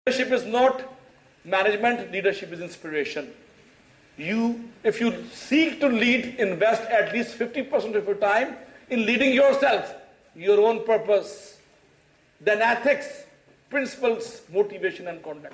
Leadership is not management, leadership is inspiration. If you seek to lead, invest at least 50% of your time in leading yourself, your own purpose, then ethics, principles, motivation and conduct.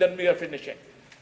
then we are finishing.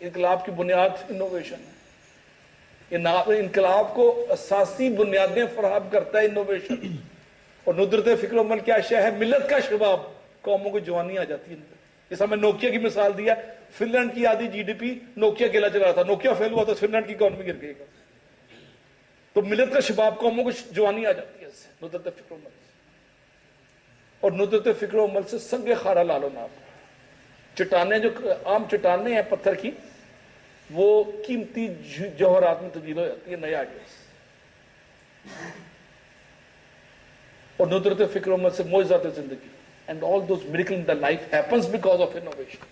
انقلاب کی بنیاد innovation ہے. انقلاب کو اساسی بنیادیں فراہم کرتا ہے انوویشن. اور ندرت فکر و عمل کیا شے ہے؟ ملت کا شباب، قوموں کو جوانی آ جاتی ہے. جیسا میں نوکیا کی مثال دیا، فن لینڈ کی آدھی جی ڈی پی نوکیا اکیلا چلا رہا تھا، نوکیا فیل ہوا تو فن لینڈ کی اکانومی گر گئی. تو ملت کا شباب، قوموں کو جوانی آ جاتی ہے اس سے، ندرت فکر و عمل سے. اور ندرت فکر و عمل سے سنگ خارا لالو ناب، چٹانیں جو عام چٹانیں ہیں پتھر کی، وہ قیمتی جوہرات میں تبدیل ہو جاتی ہے نئے آئیڈیاز. اور ندرت فکر و عمل سے معجزات زندگی، and all those miracles in the life happens because of innovation.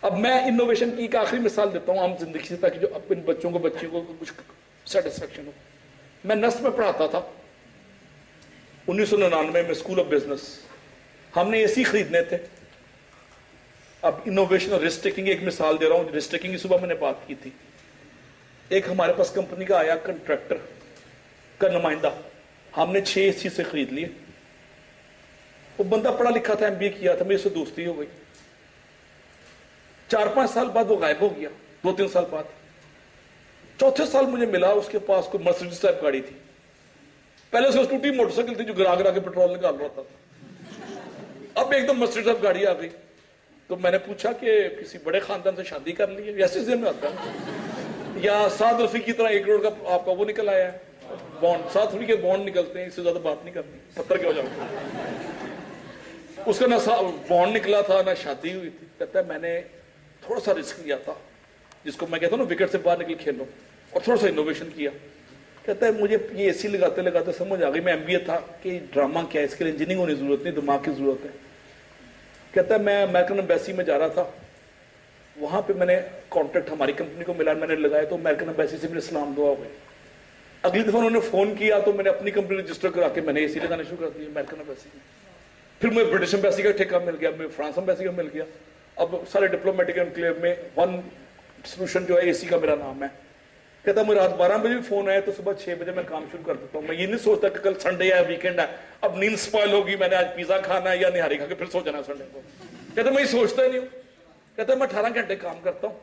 اب میں انوویشن کی ایک آخری مثال دیتا ہوں عام زندگی سے، تاکہ جو اپنے بچوں کو کچھ سیٹسفیکشن ہو. میں نسٹ میں پڑھاتا تھا 1999 میں اسکول آف بزنس. ہم نے اے سی خریدنے تھے. اب انوویشن اور رسک ٹیکنگ، ایک مثال دے رہا ہوں. رسک ٹیکنگ کی صبح میں نے بات کی تھی. ایک ہمارے پاس کمپنی کا آیا کنٹریکٹر کا نمائندہ، ہم نے 6 اے سی سے خرید لیے. وہ بندہ پڑھا لکھا تھا، MBA کیا تھا، میرے سے دوستی ہو گئی. 4-5 سال بعد وہ غائب ہو گیا. 2-3 سال بعد چوتھے سال مجھے ملا، اس کے پاس کوئی مرسیڈیز ٹائپ گاڑی تھی. پہلے سے ٹوٹی موٹر سائیکل تھی جو گرا گرا کے پیٹرول نکال رہا تھا. اب ایک دم مرسیڈیز ٹائپ گاڑی آ گئی. تو میں نے پوچھا کہ کسی بڑے خاندان سے شادی کر لی ہے؟ ایسے ذہن میں آتا ہے. یا سعد رفیع کی طرح 1 کروڑ کا آپ کا وہ نکل آیا ہے بانڈ. سعد رفیع کے بانڈ نکلتے ہیں، اس سے زیادہ بات نہیں کرنی، پتھر کے ہو جاؤ. اس کا نہ بانڈ نکلا تھا نہ شادی ہوئی تھی. کہتا ہے میں نے تھوڑا سا رسک لیا تھا، جس کو میں کہتا ہوں نا وکٹ سے باہر نکل کھیلو، اور تھوڑا سا انوویشن کیا. کہتا ہے مجھے یہ اے سی لگاتے لگاتے سمجھ آ گئی، میں MBA تھا، کہ ڈرامہ کیا ہے، اس کے لیے انجینئرنگ ہونے کی ضرورت نہیں، دماغ کی ضرورت ہے. کہتا ہے میں امریکن ایمبیسی میں جا رہا تھا، وہاں پہ میں نے کانٹیکٹ ہماری کمپنی کو ملا، میں نے لگایا تو امریکن ایمبیسی سے میرے سلام دعا ہو گئی. اگلی دفعہ انہوں نے فون کیا تو میں نے اپنی کمپنی رجسٹر کرا کے میں نے اے سی لگانا شروع کر دیا امریکن ایمبیسی میں. پھر مجھے برٹش ایمبیسی کا ٹھیکہ مل گیا، مجھے فرانس ایمبیسی کا مل گیا. اب سارے ڈپلومیٹک انکلیو میں ون سولوشن جو ہے اے سی کا میرا نام ہے. کہتا ہے مجھے رات 12 بجے بھی فون آیا تو صبح 6 بجے میں کام شروع کر دیتا ہوں. میں یہ نہیں سوچتا کہ کل سنڈے ہے، ویکینڈ ہے، اب نیند سپائل ہوگی، میں نے آج پیزا کھانا ہے یا نہاری کھا کے پھر سو جانا ہے سنڈے کو. کہتا ہے میں یہ سوچتا ہی نہیں ہوں. کہتا ہے میں 18 گھنٹے کام کرتا ہوں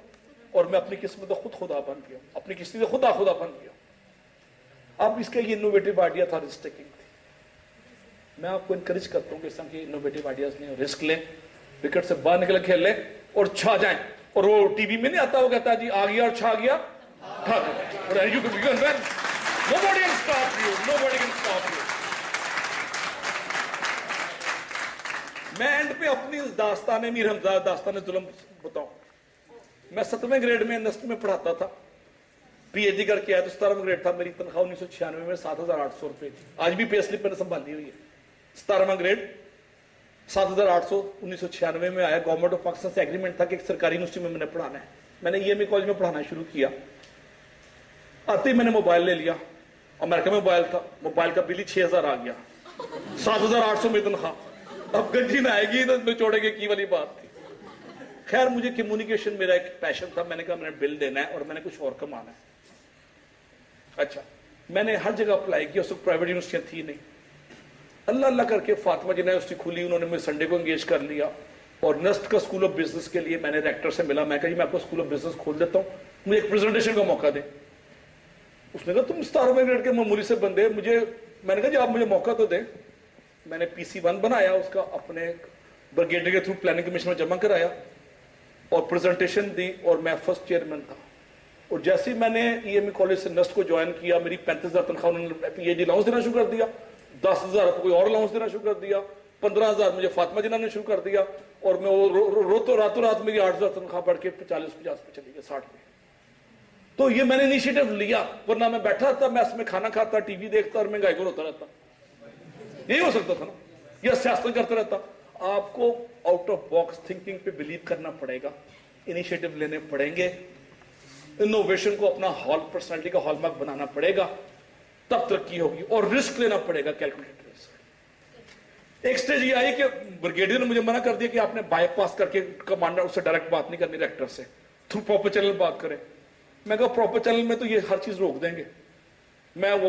اور میں اپنی قسمت کا خود خدا بن گیا، اپنی قسمت کا خدا بن گیا. اب اس کا یہ انوویٹو آئیڈیا تھا رسک ٹیکنگ تھی. میں آپ کو انکریج کرتا ہوں کہ اس طرح کے انوویٹو آئیڈیاز لیں، رسک لیں، وکٹ سے باہر نکل کھیل لیں اور چھا جائیں. اور وہ ٹی وی میں نہیں آتا، وہ کہتا ہے جی آ گیا اور چھا گیا. میں اینڈ پہ اپنی داستان میر حمزہ، داستان ظلم بتاؤں. میں 7ویں گریڈ میں نسٹ میں پڑھاتا تھا، PhD کر کے آیا تو 17واں گریڈ تھا. میری تنخواہ 1996 میں 7,800 روپے تھی. آج بھی پے سلپ میں نے سنبھالی ہوئی ہے. 17واں گریڈ 7,800 1996 میں آیا. گورنمنٹ آف پاکستان سے ایگریمنٹ تھا کہ ایک سرکاری یونیورسٹی میں نے پڑھانا ہے. میں نے EMA کالج میں پڑھانا شروع کیا. آتے ہی میں نے موبائل لے لیا. امریکہ میں موبائل تھا، موبائل کا بل ہی 6,000 آ گیا. 7,800 میں تنخواہ. اب گنجی میں آئے گی تو نچوڑے گے کی والی بات تھی. خیر مجھے کمیونیکیشن میرا ایک پیشن تھا. میں نے کہا میں نے بل دینا ہے اور میں نے کچھ اور کمانا ہے. اچھا میں نے ہر جگہ اپلائی کیا. اس وقت پرائیویٹ یونیورسٹیاں تھی نہیں. اللہ اللہ کر کے فاطمہ جناح یونیورسٹی کھلی، انہوں نے مجھے سنڈے کو انگیج کر لیا. اور نسٹ کا اسکول آف بزنس کے لیے میں نے ریکٹر سے ملا. میں کہا جی میں آپ کو اسکول آف بزنس کھول دیتا ہوں، مجھے ایک پریزنٹیشن کا موقع دیں. اس نے کہا تم 17ویں گریڈ کے معمولی سے بندے مجھے. میں نے کہا جی آپ مجھے موقع تو دیں. میں نے PC1 بنایا، اس کا اپنے بریگیڈیئر کے تھرو پلاننگ کمیشن میں جمع کرایا اور پریزنٹیشن دی اور میں فرسٹ چیئرمین تھا. اور جیسے ہی میں نے EMA کالج سے نسٹ کو جوائن کیا، میری 35,000 تنخواہ انہوں نے PhD الاؤنس دینا شروع کر دیا. 10,000 کوئی اور الاؤنس دینا شروع کر دیا. 15,000 مجھے فاطمہ جناح نے شروع کر دیا. اور میں راتوں رات میری 8,000 تنخواہ بڑھ کے 40-50 پہ چلی گئی، 60 پہ. تو یہ میں نے انیشیٹو لیا، ورنہ میں بیٹھا تھا میس میں کھانا کھاتا، ٹی وی دیکھتا اور مہنگائی کو روتا رہتا. یہی ہو سکتا تھا نا، یا سیاست کرتا رہتا. آپ کو آؤٹ آف باکس تھنکنگ پہ بلیو کرنا پڑے گا، انیشیٹو لینے پڑیں گے، انوویشن کو اپنا پرسنالٹی کا ہال مارک بنانا پڑے گا، تب ترقی ہوگی. اور رسک لینا پڑے گا، کیلکولیٹڈ رسک. ایک سٹیج یہ آئی کہ بریگیڈیئر نے مجھے منع کر دیا کہ آپ نے بائی پاس کر کے کمانڈر سے ڈائریکٹ بات نہیں کرنی، ریکٹر سے تھرو پراپر چینل بات کریں. میں کہا پراپر چینل میں تو یہ ہر چیز روک دیں گے. میں وہ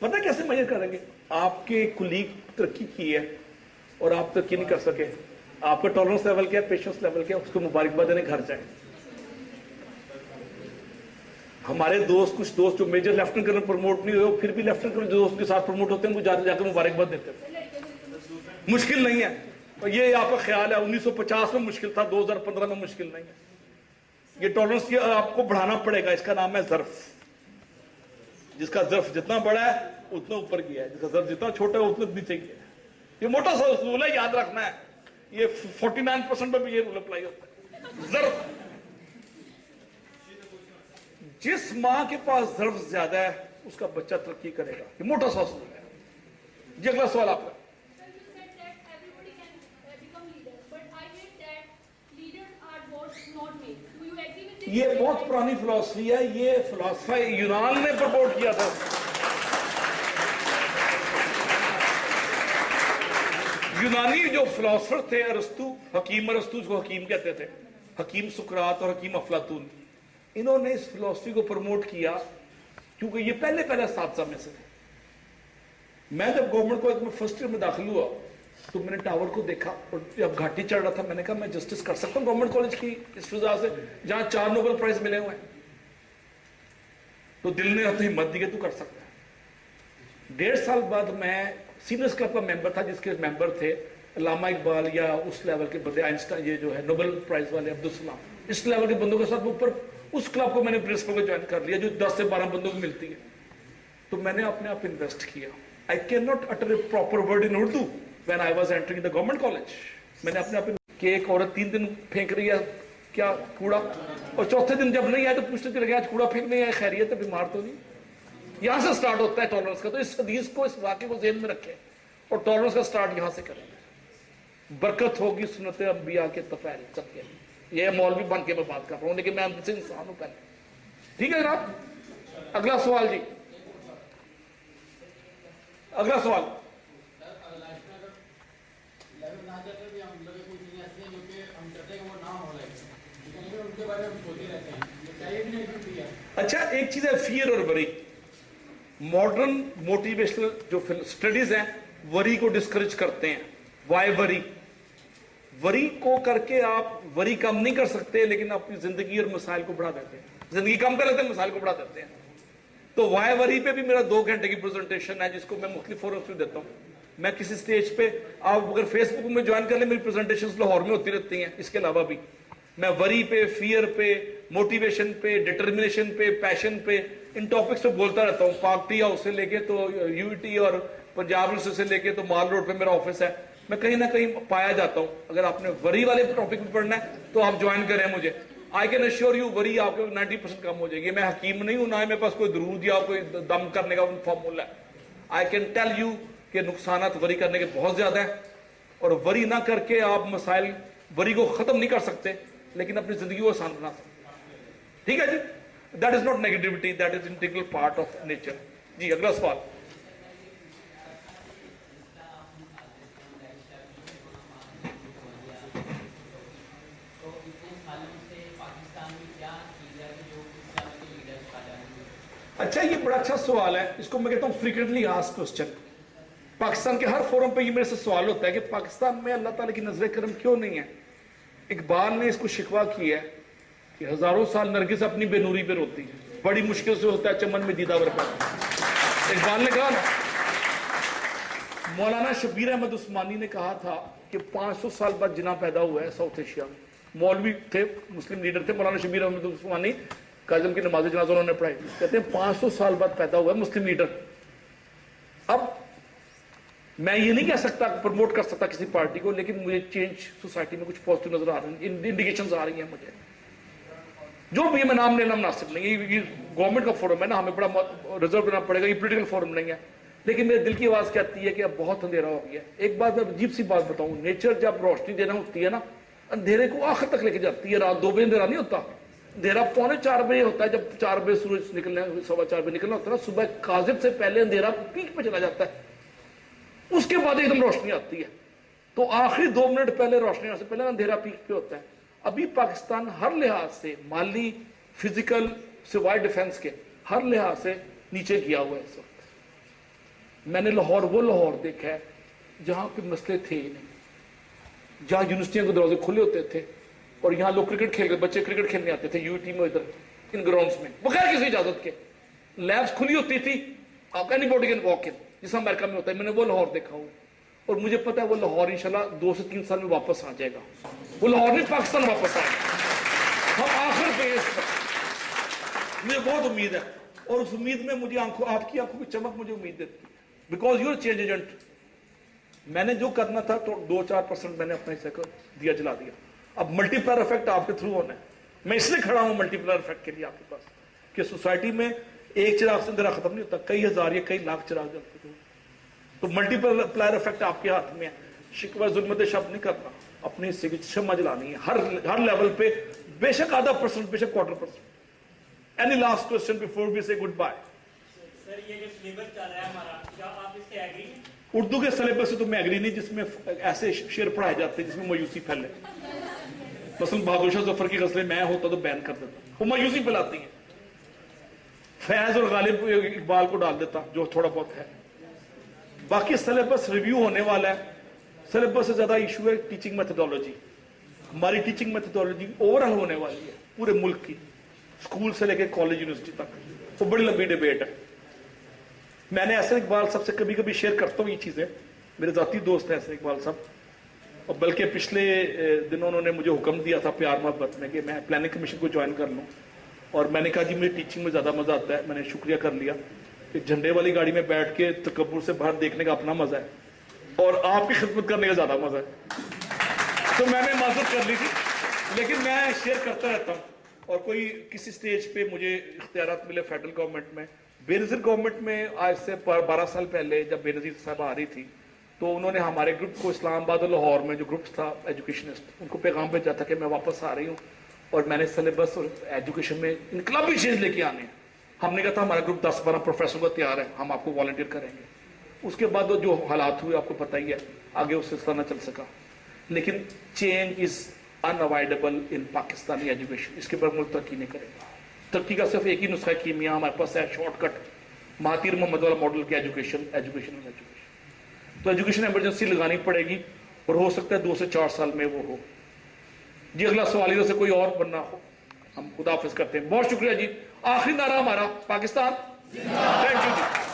پتہ کیسے میجر کریں گے؟ آپ کے کلیگ ترقی کی ہے اور آپ ترقی نہیں کر سکے, آپ کا ٹالرنس لیول کیا ہے, پیشنس لیول کیا ہے, اس کو مبارکباد دینے گھر جائیں. ہمارے دوست, کچھ دوست جو میجر لیفٹنٹ کرنل پروموٹ نہیں ہوئے, پھر بھی لیفٹنٹ کرنل جو دوست کے ساتھ پروموٹ ہوتے ہیں وہ جا کے مبارکباد دیتے ہیں. مشکل نہیں ہے, یہ آپ کا خیال ہے 1950 میں مشکل تھا, 2015 میں مشکل نہیں ہے. یہ ٹالرنس آپ کو بڑھانا پڑے گا, اس کا نام ہے ظرف. جس کا ظرف جتنا بڑا ہے اتنا اوپر گیا ہے, جس کا ظرف جتنا چھوٹا ہے اتنا نیچے گیا ہے. یہ موٹا سا اصول ہے, یاد رکھنا ہے. یہ 49% پہ بھی یہ رول اپلائی ہوتا ہے. ظرف, جس ماں کے پاس ظرف زیادہ ہے اس کا بچہ ترقی کرے گا. یہ موٹا سا اصول ہے. جی اگلا سوال آپ کا. یہ بہت پرانی فلسفی ہے, یہ فلسفہ یونان نے پرپورٹ کیا تھا. یونانی جو فلسفر تھے, ارسطو, حکیم ارسطو, کو حکیم کہتے تھے, حکیم سقراط اور حکیم افلاطون, انہوں نے اس فلسفی کو پروموٹ کیا کیونکہ یہ پہلے اساتذہ میں سے تھے. میں جب گورنمنٹ کالج میں فرسٹ ایئر میں داخل ہوا تو میں نے ٹاور کو دیکھا اور جب گھاٹی چڑھ رہا تھا میں نے کہا میں جسٹس کر سکتا ہوں گورنمنٹ کالج کی اس فضا سے جہاں 4 نوبل پرائز ملے ہوئے ہیں. تو دل نے ہمت دی کہ تو کر سکتا ہے. 1.5 سال بعد میں سینئرس کلب کا ممبر تھا, جس کے ممبر تھے علامہ اقبال یا اس لیول کے بندے, آئنسٹائن, یہ جو ہے نوبل پرائز والے عبدالسلام, اس لیول کے بندوں کے ساتھ اوپر اس کلب کو میں نے پرنسپل کو جوائن کر لیا جو 10 سے 12 بندوں کو ملتی ہے. تو میں نے اپنے آپ انویسٹ کیا. I cannot utter a proper word in Urdu when I was entering the government college. میں نے اپنے آپ کہ ایک عورت 3 دن پھینک رہی ہے کیا کوڑا, اور چوتھے دن جب نہیں آئے تو پوچھتے چلے گئے آج کوڑا پھینک نہیں آئے, خیریت ہے, بیمار تو نہیں. یہاں سے سٹارٹ ہوتا ہے ٹالرنس کا. تو اس حدیث کو, اس واقعے کو ذہن میں رکھیں اور ٹالرنس کا سٹارٹ یہاں سے کریں. برکت ہوگی سنت انبیاء کے تفعیل سب کے. یہ مولوی بن کے میں بات کر رہا ہوں لیکن میں ان سے انسان ہوں پہلے. ٹھیک ہے جناب, اگلا سوال. جی اگلا سوال. اچھا, ایک چیز ہے فیئر اور وری. ماڈرن موٹیویشنل جو اسٹڈیز ہیں وری کو ڈسکریج کرتے ہیں. وائی وری؟ وری کو کر کے آپ وری کم نہیں کر سکتے لیکن اپنی زندگی اور مسائل کو بڑھا دیتے ہیں. زندگی کم کر لیتے ہیں, مسائل کو بڑھا دیتے ہیں. تو وائی وری پہ بھی میرا 2 گھنٹے کی پریزنٹیشن ہے جس کو میں مختلف فورمز میں دیتا ہوں. میں کسی سٹیج پہ, آپ اگر فیس بک میں جوائن کر لیں, میری پریزنٹیشنز لاہور میں ہوتی رہتی ہیں. اس کے علاوہ بھی میں وری پہ, فیئر پہ, موٹیویشن پہ, ڈٹرمنیشن پہ, پیشن پہ, ان ٹاپکس پہ بولتا رہتا ہوں. پارک ٹی ہاؤس سے لے کے تو یو ٹی اور پنجاب یونیورسٹی سے لے کے تو مال روڈ پہ میرا آفس ہے. میں کہیں نہ کہیں پایا جاتا ہوں. اگر آپ نے وری والے ٹاپک پہ پڑھنا ہے تو آپ جوائن کریں مجھے. آئی کین ایشور یو وری آپ کے 90% کم ہو جائے گی. میں حکیم نہیں ہوں, نہ میرے پاس کوئی درود یا کوئی دم کرنے کا فارمولا ہے. آئی کین ٹیل یو کہ نقصانات وری کرنے کے بہت زیادہ ہیں, اور وری نہ کر کے آپ مسائل, وری کو ختم نہیں کر سکتے لیکن اپنی زندگی کو آسان بنا سکتے. ٹھیک ہے جی, that is not negativity, that is integral part of nature. جی اگلا سوال. اچھا, یہ بڑا اچھا سوال ہے. اس کو میں کہتا ہوں فریکوینٹلی آسکڈ کوسچن. پاکستان کے ہر فورم پہ یہ میرے سے سوال ہوتا ہے کہ پاکستان میں اللہ تعالیٰ کی نظر کرم کیوں نہیں ہے. اقبال نے اس کو شکوہ کیا ہے کہ ہزاروں سال نرگس اپنی بے نوری پہ روتی ہے, بڑی مشکل سے ہوتا ہے چمن میں دیدہ برپا. اقبال نے کہا نا. مولانا شبیر احمد عثمانی نے کہا تھا کہ 500 سال بعد جناح پیدا ہوا ہے ساؤتھ ایشیا میں. مولوی تھے, مسلم لیڈر تھے, مولانا شبیر احمد عثمانی, کاظم کی نماز جنازہ انہوں نے پڑھائی. کہتے ہیں 500 سال بعد پیدا ہوا ہے مسلم لیڈر. اب میں یہ نہیں کہہ سکتا, پروموٹ کر سکتا کسی پارٹی کو, لیکن مجھے چینج سوسائٹی میں کچھ پازیٹیو نظر آ رہے ہیں, انڈیکیشنز آ رہی ہیں مجھے. جو بھی میں نام لینا مناسب نہیں ہے, یہ گورنمنٹ کا فورم ہے نا, ہمیں بڑا ریزرو کرنا پڑے گا, یہ پولیٹیکل فورم نہیں ہے. لیکن میرے دل کی آواز کہتی ہے کہ اب بہت اندھیرا ہو گیا. ایک بات میں عجیب سی بات بتاؤں, نیچر جب روشنی دینا ہوتی ہے نا, اندھیرے کو آخر تک لے کے جاتی ہے. رات 2 بجے اندھیرا نہیں ہوتا, اندھیرا 3:45 بجے ہوتا ہے. جب 4 بجے سورج نکلنا, 4:15 بجے نکلنا ہوتا ہے نا, صبح کاذب سے پہلے اندھیرا پیک پہ چلا جاتا ہے, اس کے بعد ایک دم روشنی آتی ہے. تو آخری 2 منٹ پہلے روشنی آنے سے پہلے اندھیرا پیک پہ ہوتا ہے. ابھی پاکستان ہر لحاظ سے, مالی, فزیکل, سوائے ڈیفنس کے, ہر لحاظ سے نیچے گیا ہوا ہے اس وقت. میں نے لاہور وہ لاہور دیکھا ہے جہاں کوئی مسئلے تھے ہی نہیں, جہاں یونیورسٹیوں کے دروازے کھلے ہوتے تھے اور یہاں لوگ کرکٹ کھیل بچے کرکٹ کھیلنے آتے تھے UT میں, ادھر ان گراؤنڈس میں بغیر کسی اجازت کے, لیبس کھلی ہوتی تھی, آپ any body can walk in, جس امریکہ میں ہوتا ہے. میں نے وہ لاہور دیکھا ہوں اور مجھے پتا ہے وہ لاہور انشاءاللہ 2 سے 3 سال میں واپس آ جائے گا. وہ لاہور نہیں, پاکستان واپس آئے گا. ہم آخر پہ اس پر مجھے بہت امید ہے, اور اس امید میں مجھے آپ کی آنکھوں کی چمک مجھے امید دیتی ہے, because you are change agent. میں نے جو کرنا تھا تو 2-4% میں نے اپنے حصے کو دیا, جلا دیا. اب ملٹی پلائر افیکٹ آپ کے تھرو ہونا ہے. میں اس لیے کھڑا ہوں ملٹی پلائر افیکٹ کے لیے آپ کے پاس, کہ سوسائٹی میں ایک چراغ سے اندھیرا ختم نہیں ہوتا, کئی ہزار یا کئی لاکھ چراغ جلتے ہیں. تو ملٹی پلائر افیکٹ آپ کے ہاتھ میں ہے. شکوہ ظلمت شب نہیں کرنا, اپنے حصے کی شمع جلانی ہے ہر لیول پہ, بے شک %.5%, بے شک 1/4%. Any last question before we say good bye. سر یہ جو سلیبس چل رہا ہے ہمارا, کیا آپ اس سے ایگری ہیں؟ اردو کے سلیبس سے تو میں ایگری نہیں جس میں ایسے شعر پڑھائے جاتے ہیں جس میں مایوسی پھیلے. مثلا بہادر شاہ ظفر کی غزلیں میں ہوتا تو بین کر دیتا, وہ مایوسی پھیلاتی ہیں. فیض اور غالب اقبال کو ڈال دیتا جو تھوڑا بہت ہے. باقی سلیبس ریویو ہونے والا ہے. سلیبس سے زیادہ ایشو ہے ٹیچنگ میتھڈالوجی. ہماری ٹیچنگ میتھڈالوجی اوورآل ہونے والی ہے پورے ملک کی, اسکول سے لے کے کالج یونیورسٹی تک. وہ بڑی لمبی ڈیبیٹ ہے. میں نے احسن اقبال صاحب سے کبھی کبھی شیئر کرتا ہوں یہ چیزیں, میرے ذاتی دوست ہیں احسن اقبال صاحب, اور بلکہ پچھلے دنوں انہوں نے مجھے حکم دیا تھا پیار محبت میں کہ میں پلاننگ کمیشن کو جوائن کر لوں, اور میں نے کہا جی مجھے ٹیچنگ میں زیادہ مزہ آتا ہے. میں نے شکریہ کر لیا کہ جھنڈے والی گاڑی میں بیٹھ کے تکبر سے باہر دیکھنے کا اپنا مزہ ہے, اور آپ کی خدمت کرنے کا زیادہ مزہ ہے. تو میں نے معذرت کر لی تھی, لیکن میں شیئر کرتا رہتا ہوں. اور کوئی کسی سٹیج پہ مجھے اختیارات ملے فیڈرل گورنمنٹ میں, بے نظیر گورنمنٹ میں آج سے 12 سال پہلے جب بے نظیر صاحب آ رہی تھی تو انہوں نے ہمارے گروپ کو اسلام آباد اور لاہور میں جو گروپس تھا ایجوکیشنسٹ, ان کو پیغام بھیجا تھا کہ میں واپس آ رہی ہوں اور میں نے سلیبس اور ایجوکیشن میں انقلابی چیز لے کے آنے ہیں. ہم نے کہا تھا ہمارا گروپ 10-12 پروفیسر کو تیار ہے, ہم آپ کو والنٹیئر کریں گے. اس کے بعد جو حالات ہوئے آپ کو پتہ ہی ہے, آگے اس سلسلہ نہ چل سکا. لیکن change is unavoidable in Pakistani education, اس کے پر ملک ترقی نہیں کرے گا. ترقی کا صرف ایک ہی نسخہ کیمیا ہمارے پاس ہے, شارٹ کٹ, مہاتیر محمد والا ماڈل کی ایجوکیشن. تو ایجوکیشن ایمرجنسی لگانی پڑے گی, اور ہو سکتا ہے 2 سے 4 سال میں وہ ہو. جی اگلا سوال ادھر سے کوئی اور بننا ہو. ہم خدا حافظ کرتے ہیں. بہت شکریہ جی. آخری نعرہ ہمارا پاکستان. Thank you G.